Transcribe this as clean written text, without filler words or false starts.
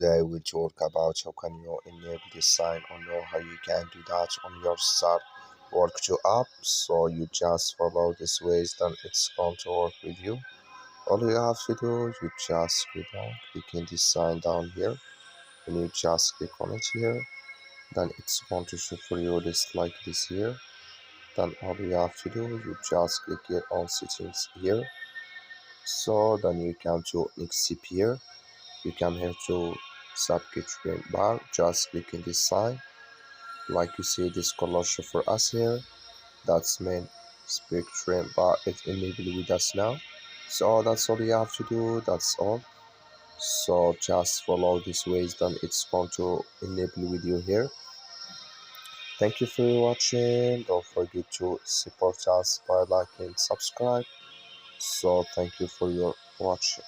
today we'll talk about how can you enable this sign or know how you can do that on your Start Work 2 app. So you just follow this ways, then it's going to work with you. All you have to do, you just click on clicking this sign down here. When you just click on it here, then it's going to show for you this like this here. Then all you have to do, you just click here on settings here. So then you come to next tip here. You come here to subscription bar, just clicking this sign. Like you see this color show for us here. That's main spectrum bar is enabled with us now. So that's all you have to do, that's all. So just follow this ways, then it's going to enable with you here. Thank you for watching. Don't forget to support us by liking and subscribe. So thank you for your watching.